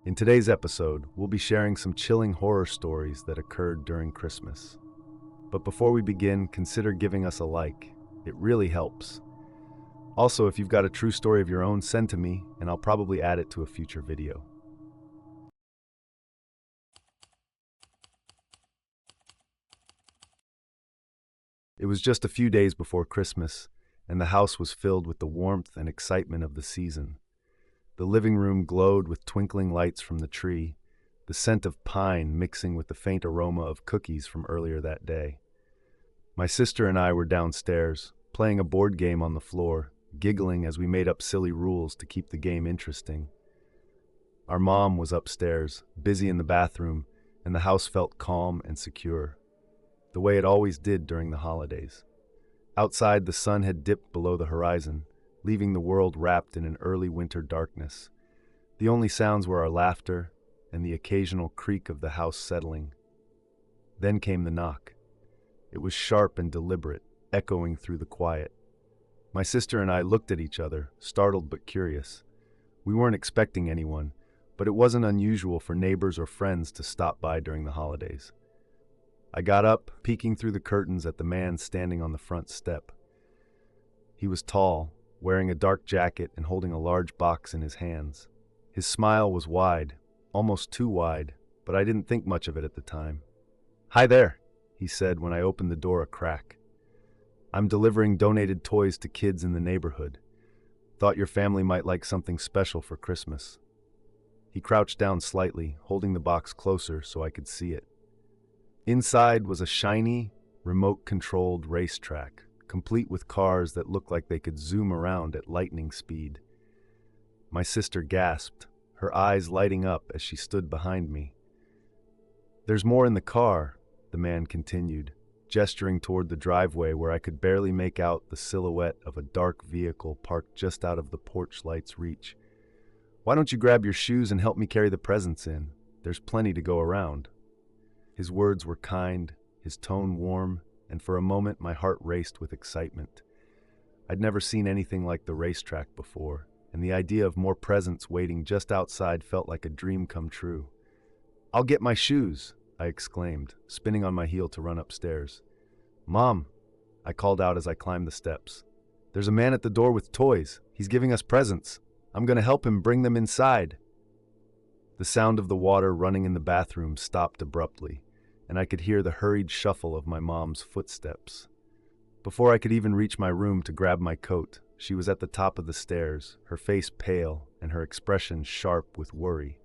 In today's episode, we'll be sharing some chilling horror stories that occurred during Christmas. But before we begin, consider giving us a like. It really helps. Also, if you've got a true story of your own, send to me, and I'll probably add it to a future video. It was just a few days before Christmas, and the house was filled with the warmth and excitement of the season. The living room glowed with twinkling lights from the tree, the scent of pine mixing with the faint aroma of cookies from earlier that day. My sister and I were downstairs, playing a board game on the floor, giggling as we made up silly rules to keep the game interesting. Our mom was upstairs, busy in the bathroom, and the house felt calm and secure, the way it always did during the holidays. Outside, the sun had dipped below the horizon, leaving the world wrapped in an early winter darkness. The only sounds were our laughter and the occasional creak of the house settling. Then came the knock. It was sharp and deliberate, echoing through the quiet. My sister and I looked at each other, startled but curious. We weren't expecting anyone, but it wasn't unusual for neighbors or friends to stop by during the holidays. I got up, peeking through the curtains at the man standing on the front step. He was tall, wearing a dark jacket and holding a large box in his hands. His smile was wide, almost too wide, but I didn't think much of it at the time. "Hi there," he said when I opened the door a crack. "I'm delivering donated toys to kids in the neighborhood. Thought your family might like something special for Christmas." He crouched down slightly, holding the box closer so I could see it. Inside was a shiny, remote-controlled racetrack, complete with cars that looked like they could zoom around at lightning speed. My sister gasped, her eyes lighting up as she stood behind me. "There's more in the car," the man continued, gesturing toward the driveway where I could barely make out the silhouette of a dark vehicle parked just out of the porch light's reach. "Why don't you grab your shoes and help me carry the presents in? There's plenty to go around." His words were kind, his tone warm, and for a moment my heart raced with excitement. I'd never seen anything like the racetrack before, and the idea of more presents waiting just outside felt like a dream come true. "I'll get my shoes," I exclaimed, spinning on my heel to run upstairs. "Mom," I called out as I climbed the steps. "There's a man at the door with toys. He's giving us presents. I'm going to help him bring them inside." The sound of the water running in the bathroom stopped abruptly, and I could hear the hurried shuffle of my mom's footsteps. Before I could even reach my room to grab my coat, she was at the top of the stairs, her face pale and her expression sharp with worry.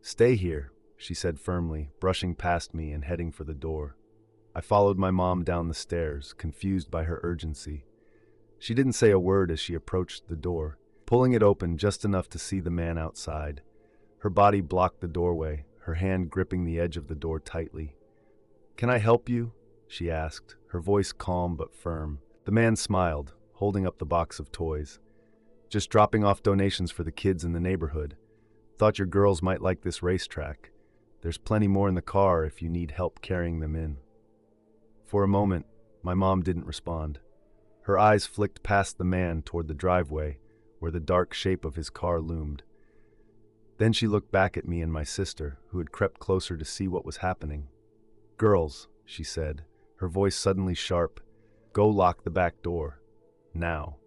"Stay here," she said firmly, brushing past me and heading for the door. I followed my mom down the stairs, confused by her urgency. She didn't say a word as she approached the door, pulling it open just enough to see the man outside. Her body blocked the doorway, her hand gripping the edge of the door tightly. "Can I help you?" she asked, her voice calm but firm. The man smiled, holding up the box of toys. "Just dropping off donations for the kids in the neighborhood. Thought your girls might like this racetrack. There's plenty more in the car if you need help carrying them in." For a moment, my mom didn't respond. Her eyes flicked past the man toward the driveway, where the dark shape of his car loomed. Then she looked back at me and my sister, who had crept closer to see what was happening. "Girls," she said, her voice suddenly sharp, "go lock the back door. Now."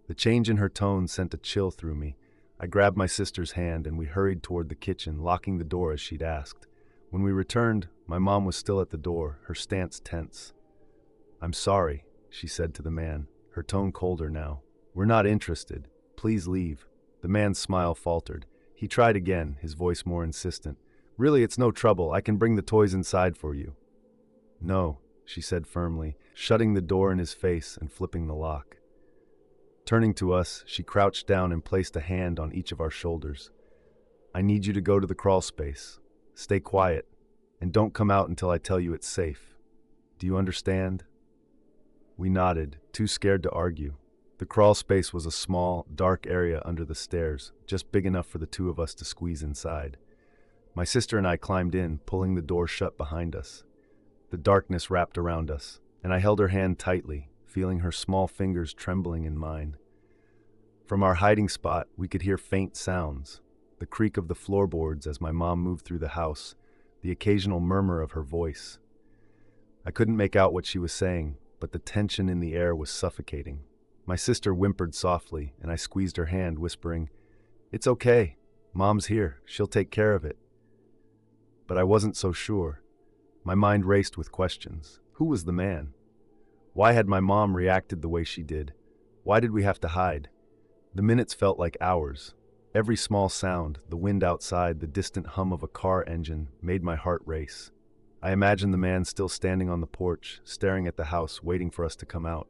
The change in her tone sent a chill through me. I grabbed my sister's hand and we hurried toward the kitchen, locking the door as she'd asked. When we returned, my mom was still at the door, her stance tense. "I'm sorry," she said to the man, her tone colder now. "We're not interested. Please leave." The man's smile faltered. He tried again, his voice more insistent. "Really, it's no trouble. I can bring the toys inside for you." "No," she said firmly, shutting the door in his face and flipping the lock. Turning to us, she crouched down and placed a hand on each of our shoulders. "I need you to go to the crawl space. Stay quiet, and don't come out until I tell you it's safe. Do you understand?" We nodded, too scared to argue. The crawl space was a small, dark area under the stairs, just big enough for the two of us to squeeze inside. My sister and I climbed in, pulling the door shut behind us. The darkness wrapped around us, and I held her hand tightly, feeling her small fingers trembling in mine. From our hiding spot, we could hear faint sounds, the creak of the floorboards as my mom moved through the house, the occasional murmur of her voice. I couldn't make out what she was saying, but the tension in the air was suffocating. My sister whimpered softly, and I squeezed her hand, whispering, "It's okay. Mom's here. She'll take care of it." But I wasn't so sure. My mind raced with questions. Who was the man? Why had my mom reacted the way she did? Why did we have to hide? The minutes felt like hours. Every small sound, the wind outside, the distant hum of a car engine, made my heart race. I imagined the man still standing on the porch, staring at the house, waiting for us to come out.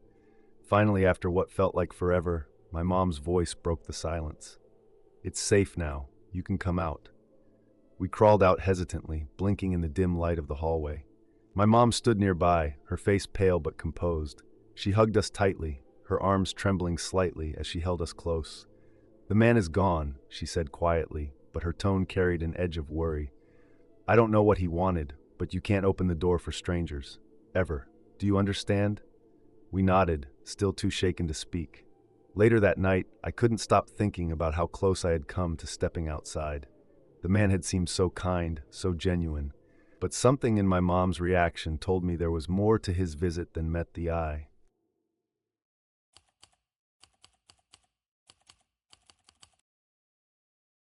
Finally, after what felt like forever, my mom's voice broke the silence. "It's safe now. You can come out." We crawled out hesitantly, blinking in the dim light of the hallway. My mom stood nearby, her face pale but composed. She hugged us tightly, her arms trembling slightly as she held us close. "The man is gone," she said quietly, but her tone carried an edge of worry. "I don't know what he wanted, but you can't open the door for strangers. Ever. Do you understand?" We nodded, still too shaken to speak. Later that night, I couldn't stop thinking about how close I had come to stepping outside. The man had seemed so kind, so genuine, but something in my mom's reaction told me there was more to his visit than met the eye.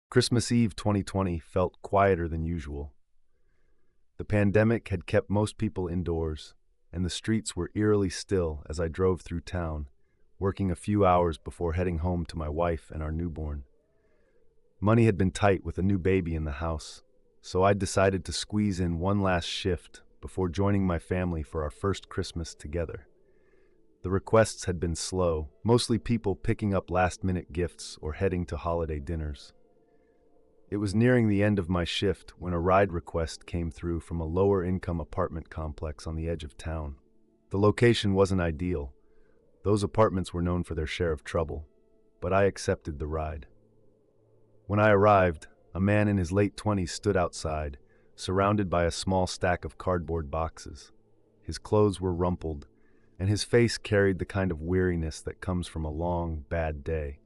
Christmas Eve 2020 felt quieter than usual. The pandemic had kept most people indoors, and the streets were eerily still as I drove through town, working a few hours before heading home to my wife and our newborn. Money had been tight with a new baby in the house, so I decided to squeeze in one last shift before joining my family for our first Christmas together. The requests had been slow, mostly people picking up last-minute gifts or heading to holiday dinners. It was nearing the end of my shift when a ride request came through from a lower-income apartment complex on the edge of town. The location wasn't ideal. Those apartments were known for their share of trouble, but I accepted the ride. When I arrived, a man in his late 20s stood outside, surrounded by a small stack of cardboard boxes. His clothes were rumpled, and his face carried the kind of weariness that comes from a long, bad day.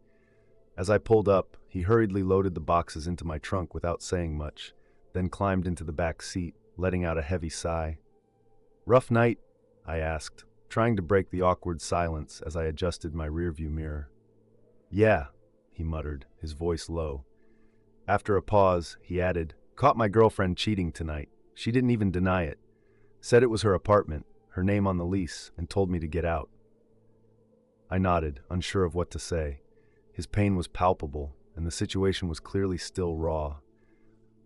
As I pulled up, he hurriedly loaded the boxes into my trunk without saying much, then climbed into the back seat, letting out a heavy sigh. "Rough night?" I asked, trying to break the awkward silence as I adjusted my rearview mirror. "Yeah," he muttered, his voice low. After a pause, he added, "Caught my girlfriend cheating tonight. She didn't even deny it. Said it was her apartment, her name on the lease, and told me to get out." I nodded, unsure of what to say. His pain was palpable, and the situation was clearly still raw.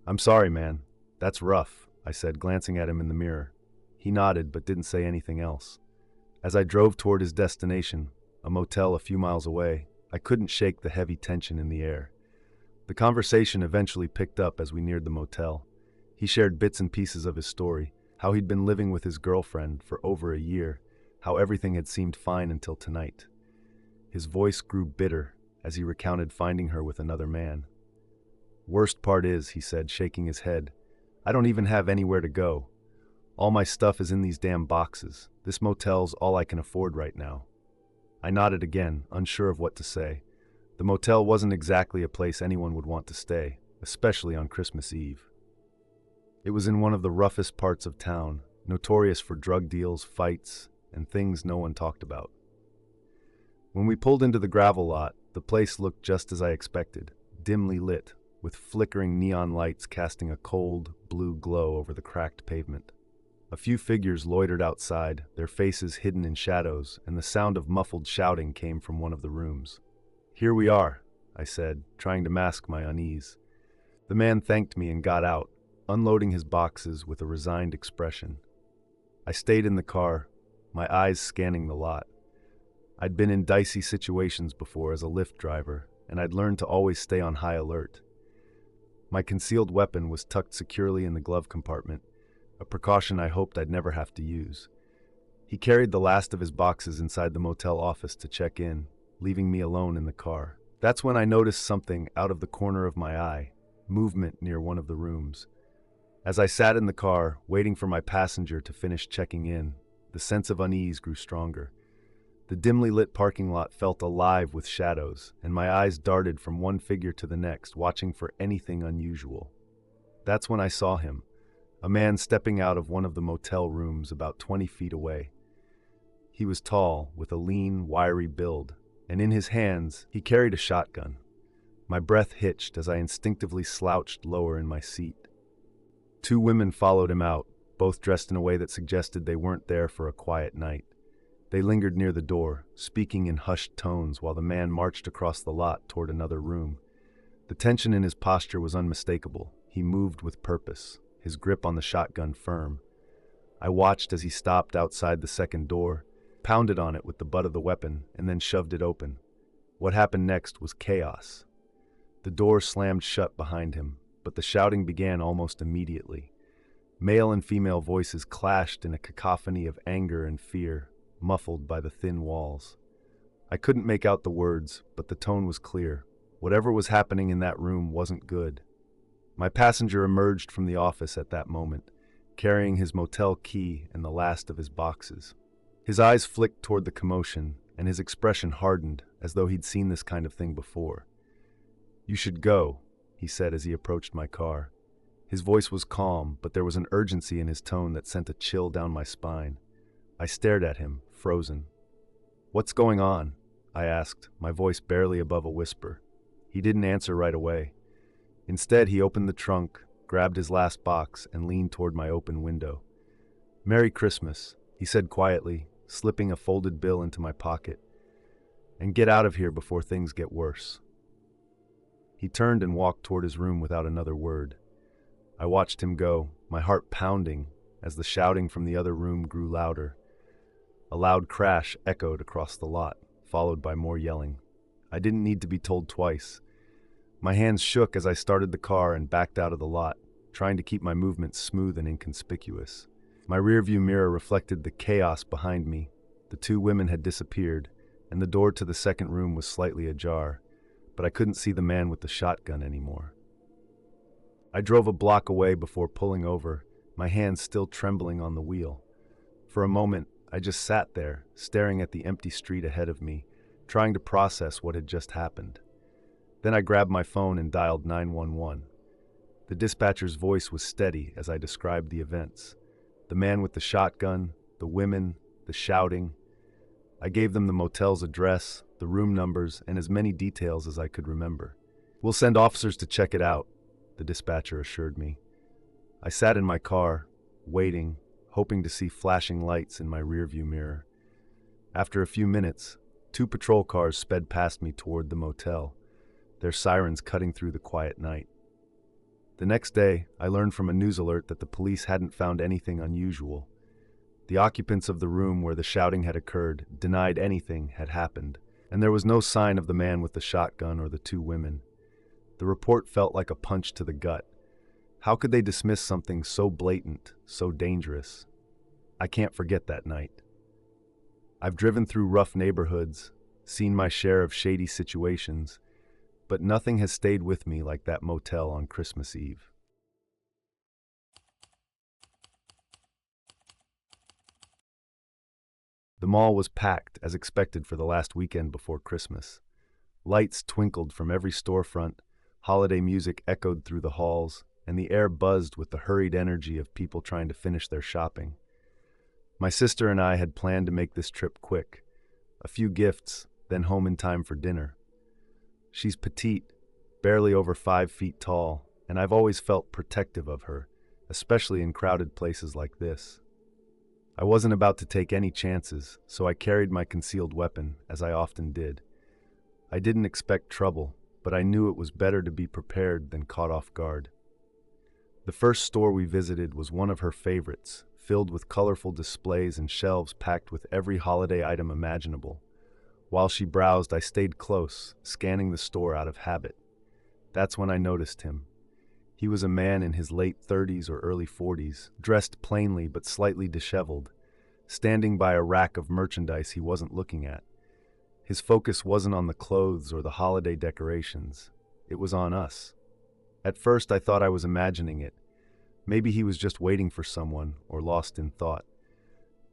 "I'm sorry, man. That's rough," I said, glancing at him in the mirror. He nodded, but didn't say anything else. As I drove toward his destination, a motel a few miles away, I couldn't shake the heavy tension in the air. The conversation eventually picked up as we neared the motel. He shared bits and pieces of his story, how he'd been living with his girlfriend for over a year, how everything had seemed fine until tonight. His voice grew bitter as he recounted finding her with another man. "Worst part is," he said, shaking his head, "I don't even have anywhere to go. All my stuff is in these damn boxes. This motel's all I can afford right now." I nodded again, unsure of what to say. The motel wasn't exactly a place anyone would want to stay, especially on Christmas Eve. It was in one of the roughest parts of town, notorious for drug deals, fights, and things no one talked about. When we pulled into the gravel lot, the place looked just as I expected, dimly lit, with flickering neon lights casting a cold, blue glow over the cracked pavement. A few figures loitered outside, their faces hidden in shadows, and the sound of muffled shouting came from one of the rooms. "Here we are," I said, trying to mask my unease. The man thanked me and got out, unloading his boxes with a resigned expression. I stayed in the car, my eyes scanning the lot. I'd been in dicey situations before as a Lyft driver, and I'd learned to always stay on high alert. My concealed weapon was tucked securely in the glove compartment, a precaution I hoped I'd never have to use. He carried the last of his boxes inside the motel office to check in, leaving me alone in the car. That's when I noticed something out of the corner of my eye, movement near one of the rooms. As I sat in the car, waiting for my passenger to finish checking in, the sense of unease grew stronger. The dimly lit parking lot felt alive with shadows, and my eyes darted from one figure to the next, watching for anything unusual. That's when I saw him, a man stepping out of one of the motel rooms about 20 feet away. He was tall, with a lean, wiry build, and in his hands he carried a shotgun. My breath hitched as I instinctively slouched lower in my seat. Two women followed him out, both dressed in a way that suggested they weren't there for a quiet night. They lingered near the door, speaking in hushed tones while the man marched across the lot toward another room. The tension in his posture was unmistakable. He moved with purpose, his grip on the shotgun firm. I watched as he stopped outside the second door, pounded on it with the butt of the weapon, and then shoved it open. What happened next was chaos. The door slammed shut behind him, but the shouting began almost immediately. Male and female voices clashed in a cacophony of anger and fear, muffled by the thin walls. I couldn't make out the words, but the tone was clear. Whatever was happening in that room wasn't good. My passenger emerged from the office at that moment, carrying his motel key and the last of his boxes. His eyes flicked toward the commotion, and his expression hardened, as though he'd seen this kind of thing before. "You should go," he said as he approached my car. His voice was calm, but there was an urgency in his tone that sent a chill down my spine. I stared at him, frozen. "What's going on?" I asked, my voice barely above a whisper. He didn't answer right away. Instead, he opened the trunk, grabbed his last box, and leaned toward my open window. "Merry Christmas," he said quietly, slipping a folded bill into my pocket. "And get out of here before things get worse." He turned and walked toward his room without another word. I watched him go, my heart pounding, as the shouting from the other room grew louder. A loud crash echoed across the lot, followed by more yelling. I didn't need to be told twice. My hands shook as I started the car and backed out of the lot, trying to keep my movements smooth and inconspicuous. My rearview mirror reflected the chaos behind me. The two women had disappeared, and the door to the second room was slightly ajar, but I couldn't see the man with the shotgun anymore. I drove a block away before pulling over, my hands still trembling on the wheel. For a moment, I just sat there, staring at the empty street ahead of me, trying to process what had just happened. Then I grabbed my phone and dialed 911. The dispatcher's voice was steady as I described the events. The man with the shotgun, the women, the shouting. I gave them the motel's address, the room numbers, and as many details as I could remember. "We'll send officers to check it out," the dispatcher assured me. I sat in my car, waiting, hoping to see flashing lights in my rearview mirror. After a few minutes, two patrol cars sped past me toward the motel, their sirens cutting through the quiet night. The next day, I learned from a news alert that the police hadn't found anything unusual. The occupants of the room where the shouting had occurred denied anything had happened, and there was no sign of the man with the shotgun or the two women. The report felt like a punch to the gut. How could they dismiss something so blatant, so dangerous? I can't forget that night. I've driven through rough neighborhoods, seen my share of shady situations, but nothing has stayed with me like that motel on Christmas Eve. The mall was packed, as expected for the last weekend before Christmas. Lights twinkled from every storefront, holiday music echoed through the halls, and the air buzzed with the hurried energy of people trying to finish their shopping. My sister and I had planned to make this trip quick. A few gifts, then home in time for dinner. She's petite, barely over 5 feet tall, and I've always felt protective of her, especially in crowded places like this. I wasn't about to take any chances, so I carried my concealed weapon, as I often did. I didn't expect trouble, but I knew it was better to be prepared than caught off guard. The first store we visited was one of her favorites, filled with colorful displays and shelves packed with every holiday item imaginable. While she browsed, I stayed close, scanning the store out of habit. That's when I noticed him. He was a man in his late 30s or early 40s, dressed plainly but slightly disheveled, standing by a rack of merchandise he wasn't looking at. His focus wasn't on the clothes or the holiday decorations. It was on us. At first, I thought I was imagining it. Maybe he was just waiting for someone or lost in thought.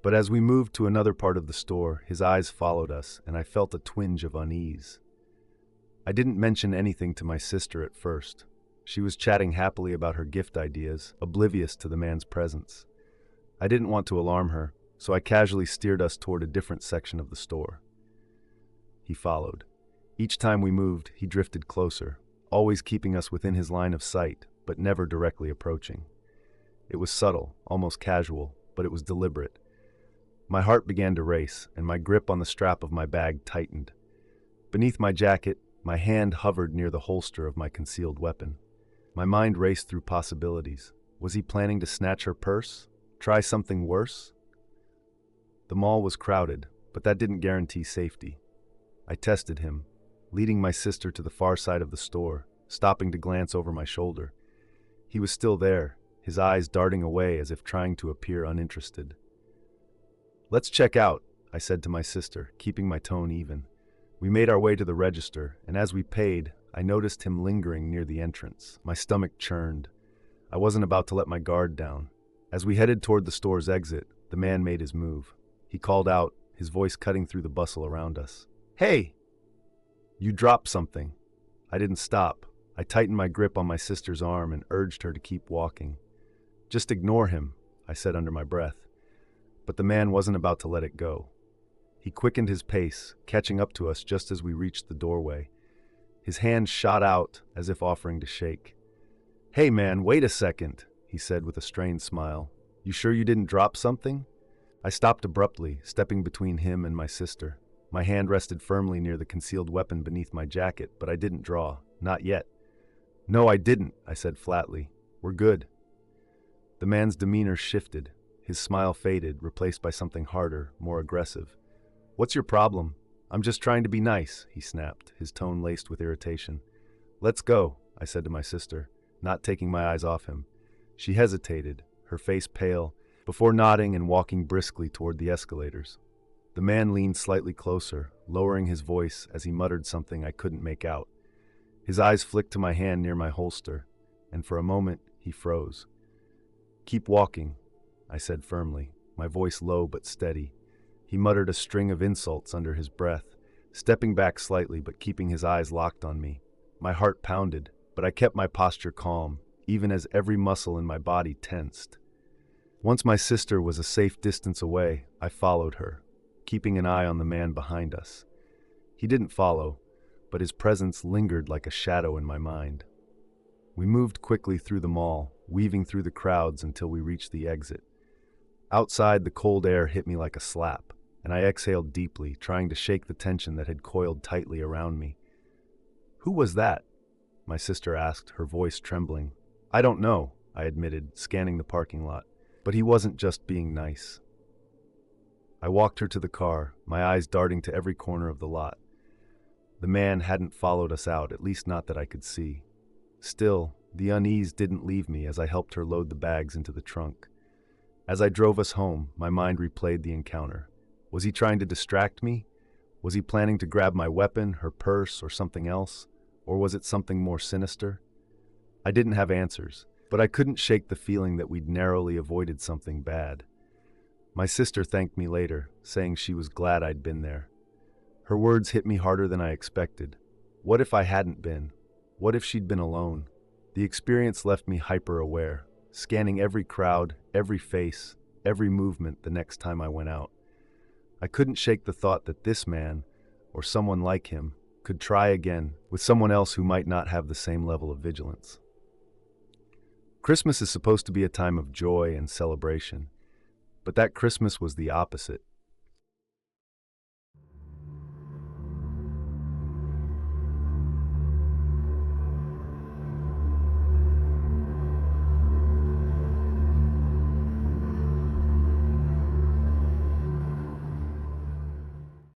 But as we moved to another part of the store, his eyes followed us, and I felt a twinge of unease. I didn't mention anything to my sister at first. She was chatting happily about her gift ideas, oblivious to the man's presence. I didn't want to alarm her, so I casually steered us toward a different section of the store. He followed. Each time we moved, he drifted closer, always keeping us within his line of sight, but never directly approaching. It was subtle, almost casual, but it was deliberate. My heart began to race, and my grip on the strap of my bag tightened. Beneath my jacket, my hand hovered near the holster of my concealed weapon. My mind raced through possibilities. Was he planning to snatch her purse? Try something worse? The mall was crowded, but that didn't guarantee safety. I tested him, leading my sister to the far side of the store, stopping to glance over my shoulder. He was still there, his eyes darting away as if trying to appear uninterested. "Let's check out," I said to my sister, keeping my tone even. We made our way to the register, and as we paid, I noticed him lingering near the entrance. My stomach churned. I wasn't about to let my guard down. As we headed toward the store's exit, the man made his move. He called out, his voice cutting through the bustle around us. "Hey! You dropped something." I didn't stop. I tightened my grip on my sister's arm and urged her to keep walking. "Just ignore him," I said under my breath. But the man wasn't about to let it go. He quickened his pace, catching up to us just as we reached the doorway. His hand shot out as if offering to shake. "Hey man, wait a second," he said with a strained smile. "You sure you didn't drop something?" I stopped abruptly, stepping between him and my sister. My hand rested firmly near the concealed weapon beneath my jacket, but I didn't draw. Not yet. "No, I didn't," I said flatly. "We're good." The man's demeanor shifted. His smile faded, replaced by something harder, more aggressive. "What's your problem?" "I'm just trying to be nice," he snapped, his tone laced with irritation. "Let's go," I said to my sister, not taking my eyes off him. She hesitated, her face pale, before nodding and walking briskly toward the escalators. The man leaned slightly closer, lowering his voice as he muttered something I couldn't make out. His eyes flicked to my hand near my holster, and for a moment he froze. "Keep walking," I said firmly, my voice low but steady. He muttered a string of insults under his breath, stepping back slightly but keeping his eyes locked on me. My heart pounded, but I kept my posture calm, even as every muscle in my body tensed. Once my sister was a safe distance away, I followed her, keeping an eye on the man behind us. He didn't follow, but his presence lingered like a shadow in my mind. We moved quickly through the mall, weaving through the crowds until we reached the exit. Outside, the cold air hit me like a slap, and I exhaled deeply, trying to shake the tension that had coiled tightly around me. "Who was that?" my sister asked, her voice trembling. "I don't know," I admitted, scanning the parking lot. But he wasn't just being nice. I walked her to the car, my eyes darting to every corner of the lot. The man hadn't followed us out, at least not that I could see. Still, the unease didn't leave me as I helped her load the bags into the trunk. As I drove us home, my mind replayed the encounter. Was he trying to distract me? Was he planning to grab my weapon, her purse, or something else? Or was it something more sinister? I didn't have answers, but I couldn't shake the feeling that we'd narrowly avoided something bad. My sister thanked me later, saying she was glad I'd been there. Her words hit me harder than I expected. What if I hadn't been? What if she'd been alone? The experience left me hyper-aware, scanning every crowd, every face, every movement the next time I went out. I couldn't shake the thought that this man, or someone like him, could try again with someone else who might not have the same level of vigilance. Christmas is supposed to be a time of joy and celebration, but that Christmas was the opposite.